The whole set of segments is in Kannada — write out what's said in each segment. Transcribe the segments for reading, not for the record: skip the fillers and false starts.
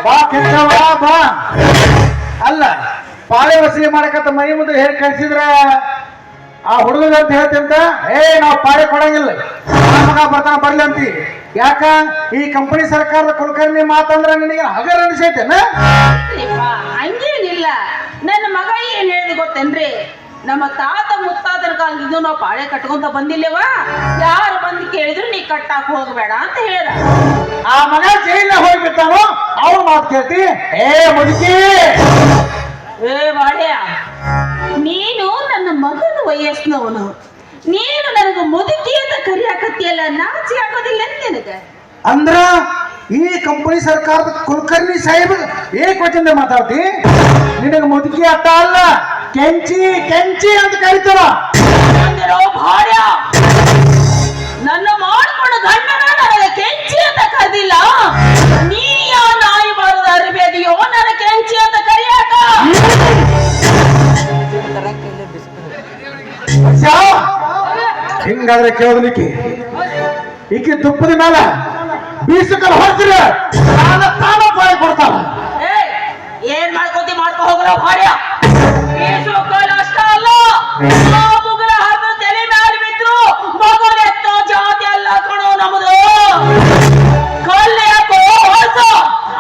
ಬಾ ಕೆಂಚವ ಬಾ. ಅಲ್ಲ ಪಾಳೆ ವಸೂಲಿ ಮಾಡಕತ್ತ ಮೈ ಮುಂದೆ ಹೇಳಿ ಕಳ್ಸಿದ್ರ ಆ ಹುಡುಗ ಅಂತ ಹೇಳ್ತಂತ ನಾವು ಪಾಳೆ ಕೊಡಂಗಿಲ್ಲ, ಮಗ ಬರ್ತಾನ ಬರ್ಲಿ ಅಂತಿ. ಯಾಕ ಈ ಕಂಪನಿ ಸರ್ಕಾರದ ಕುಲಕರ್ಣಿ ಮಾತಂದ್ರ ನಿನಗೆ ಹಗರ ಅನಿಸೈತೇನ? ಹಂಗೇನಿಲ್ಲ. ನನ್ನ ಮಗ ಏನ್ ಹೇಳಿದ ಗೊತ್ತೇನ್ರಿ, ನಮ್ಮ ತಾತ ಮುತ್ತಾತರ ಕಾಲದಿಂದ ನಾವು ಪಾಳೆ ಕಟ್ಕೊಂತ ಬಂದಿಲ್ಲವ, ಯಾರು ಬಂದು ಕೇಳಿದ್ರು ನೀ ಕಟ್ಟಾಕ ಹೋಗ್ಬೇಡ ಅಂತ ಹೇಳ್ದ. ಆ ಮಗ ಜೈಲ ಹೋಗ್ಬಿಡ್ತಾನೋ ಅವ್ರ ಮಾತು ಕೇಳ್ತಿ? ಮುದುಕಿ ಬಾಳ್ಯ, ನೀನು ನನ್ನ ಮಗನ ವಯಸ್ಸಿನವನು, ನೀನು ನನಗೆ ಮುದುಕಿ ಅಂತ ಕರಿಯಾಕತ್ತಿಯಲ್ಲ, ನಾಚಿ ಹಾಕೋದಿಲ್ಲ ನಿನಗೆ? ಅಂದ್ರ ಈ ಕಂಪನಿ ಸರ್ಕಾರದ ಕುಲಕರ್ಣಿ ಸಾಹೇಬ್ ವಚನ ಮಾತಾಡ್ತಿ? ನಿನಗೆ ಮುದುಕಿ ಅಟ್ಟ ಅಲ್ಲ, ಕೆಂಚಿ ಕೆಂಚಿ ಅಂತ ಕರೀತಾರ. ಭಾರ್ಯ, ನನ್ನ ಮಾಡ್ಕೊಂಡು ಗಂಡನ ನನಗೆ ಕೆಂಚಿ ಅಂತ ಕರೆದಿಲ್ಲ, ನೀ ಯಾವ ನಾಯಿ ಬಾರದ ಅರಿಬೇದಿಯೋ ನನ್ನ ಕೆಂಚಿ ಅಂತ ಕರಿಯಾಕ? ಹಿಂಗಾದ್ರೆ ಕೇಳೋದಲಿಕ್ಕೆ ಈಕೆ ತುಪ್ಪದ ಮೇಲೆ ಬೀಸಕಲ್ ಹೊರಸ್ರಿ ತಾನ ಬಾಯಿ ಕೊಡ್ತಾಳ. ಏನ್ ಮಾಡ್ಕೋತಿ ಮಾಡ್ಕೊ ಹೋಗ್ರ ಭಾರ್ಯ. ಬೀಸಕಲ್ ಅಷ್ಟ ಅಲ್ಲ, ಮುಗುಳ ಹರಿದು ತಲೆ ಮೇಲೆ ಬಿದ್ರು ಮಗುಳೆತ್ತ ಜಾತಿ ಅಲ್ಲ ಕಣೋ ನಮ್ದು. ಕಲ್ಲು ಯಾಕೋ ಹೊರಸು,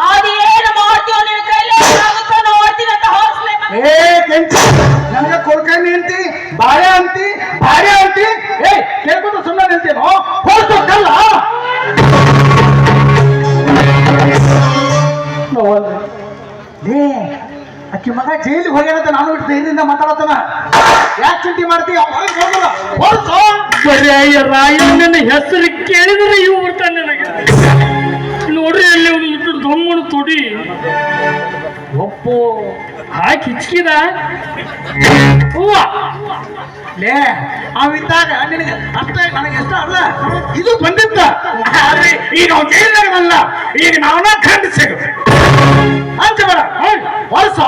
ಅದೇನು ಮಾಡ್ತೀವೋ ನಿನ್ನ ಕೈಲಿ ಆಗುತ್ತೋ ನೋಡ್ತೀನಿ ಅಂತ ಹೊರಸ್ಲೆ. ಕೆಂಚಿ ನನಗೆ ಕೊಡ್ಕಂಡಿ ಅಂತಿ, ಬಾಳೆ ಅಂತಿ, ಬಾಳೆ ಅಂತಿ, ಕೇಳ್ಕೊಂಡು ಸುಮ್ಮನೆ ನಿಲ್ತೀನೋ? ಹೊರಸು ಕಲ್ಲ. ಅಕ್ಕಿ ಮಗ ಜೈಲಿಗೆ ಹೋಗ್ಯಾನಂತ ನಾನು ಇಟ್ಟು ಧೈರ್ಯದಿಂದ ಮಾತಾಡತಾನ. ಯಾಕೆ ಚಿಂತೆ ಮಾಡ್ತೀವಿ? ರಾಯಣ್ಣನ ಹೆಸರು ಕೇಳಿದ್ರೆ ಇವು ಬರ್ತಾನೆ ನನಗೆ. ನೋಡ್ರಿ ಅಲ್ಲಿ ಒಂದು ದೊಮ್ಮನು ತೊಡಿ ಒಪ್ಪು ಹಾಕಿ ಹಿಚ್ಕಿದ ಹೂವ ಲೇ ಅವಿದ್ದಾಗ ನಿನಗೆ ಅಷ್ಟ ನನಗೆ ಇಷ್ಟ ಅಲ್ಲ, ಇದು ಬಂದಿತ್ತ. ಆದ್ರೆ ಈಗ ನಾವು ಜೈಲಿನಾಗಲ್ಲ, ಈಗ ನಾವನ್ನ ಖಂಡಿಸಿ ಅಂತ ಬೇಡ ವರ್ಷ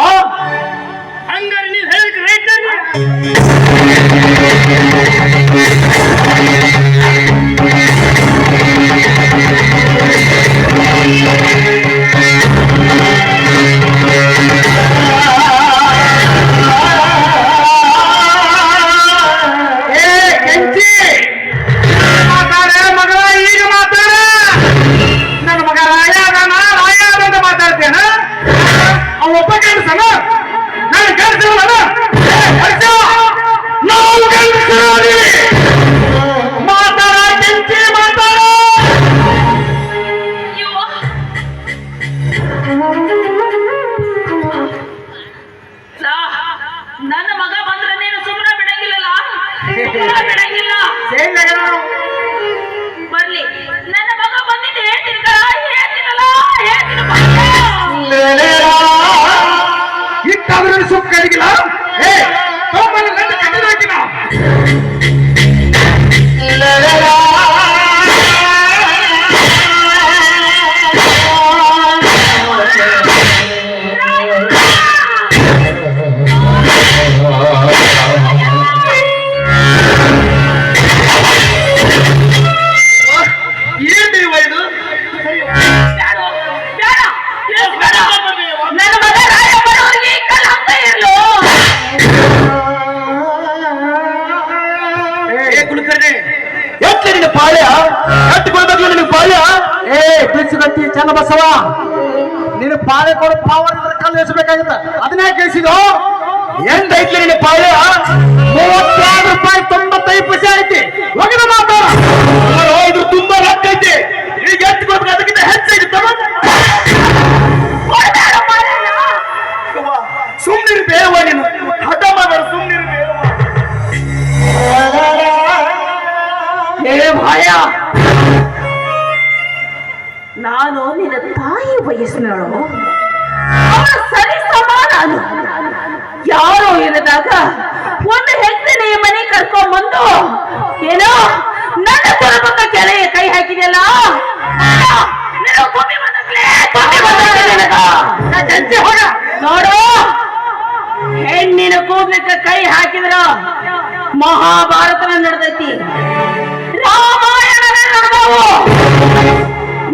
ಹಂಗಾರೆ ನೀವು ಹೇಳಿದ್ರೆ ರೈಟ್. ನನ್ನ ಮಗ ಬಂದ್ರೆ ನೀನು ಸುಮ್ಮನೆ ಬಿಡಂಗಿಲ್ಲ, ಬಿಡಂಗಿಲ್ಲ. ಬರ್ಲಿ, ನನ್ನ ಮಗ ಬಂದಿದ್ದು ಹೇಳ್ತೀನಲ್ಲ, ಇಟ್ಟಾದ್ರೂ ಸುಖ ಕಡಿಗಿಲ್ಲ. ಬಿಡಿಸಿಗಟ್ಟಿ ಚನ್ನಬಸವ, ನೀನು ಪಾಳೆ ಕೊಡು ಪಾವರ್ ಕಲ್ಲು ಎಸಬೇಕಾಗಿತ್ತ, ಅದನ್ನೇ ಕೇಳಿಸಿದೋ? ಎಂದೈತಿ ನಿನ್ನ ಪಾಳೆ? 32 ರೂಪಾಯಿ 95 ಪೈಸೆ ಐತಿ. ಒಗದ ಮಾತಾಡ. ಹೌದು, ತುಂಬಾ ರೊಕ್ಕ ಐತಿ. ಈಗ ಎಷ್ಟು ಕೊಡ್ಬೇಕು? ಅದಕ್ಕಿಂತ ಹೆಚ್ಚಾಗಿತ್ತವ. ಸುಮ್ಮನಿರು ಬೇವ, ನೀನು ಹಠ ಮಾಡ, ಸುಮ್ಮನಿರು ಬೇವ. ಭಾಯ, ನಾನು ನಿನ್ನ ತಾಯಿ ವಯಸ್ಸಿನಳು, ಸರಿ ಸಮಾನ. ಯಾರೋ ಇಲ್ಲದಾಗ ಒಂದು ಹೆಜ್ಜೆ ಮನೆ ಕರ್ಕೊಂಡ್ಬಂದು ಏನೋ ನನ್ನ ಕುಟುಂಬಕ್ಕ ಕೆಳಗೆ ಕೈ ಹಾಕಿದೆಯಲ್ಲ, ನೋಡು, ಹೆಣ್ಣಿನ ಕೂದಲಿಕ್ಕೆ ಕೈ ಹಾಕಿದ್ರ ಮಹಾಭಾರತನ ನಡೆದೈತಿ, ರಾಮಾಯಣ ನಡೆದವು.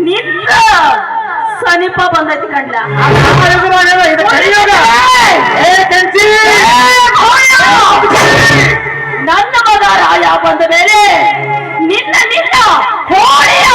ನಿನ್ನ ಸಮೀಪ ಬಂದೈತಿ ಕಣ್ಲ. ಇದು ಕಲಿಯುಗ. ಏ ಕೆಂಚಿ, ನನ್ನ ಮಗ ರಾಯ ಬಂದ ಮೇಲೆ ನಿನ್ನ ಹೋಳಿಯ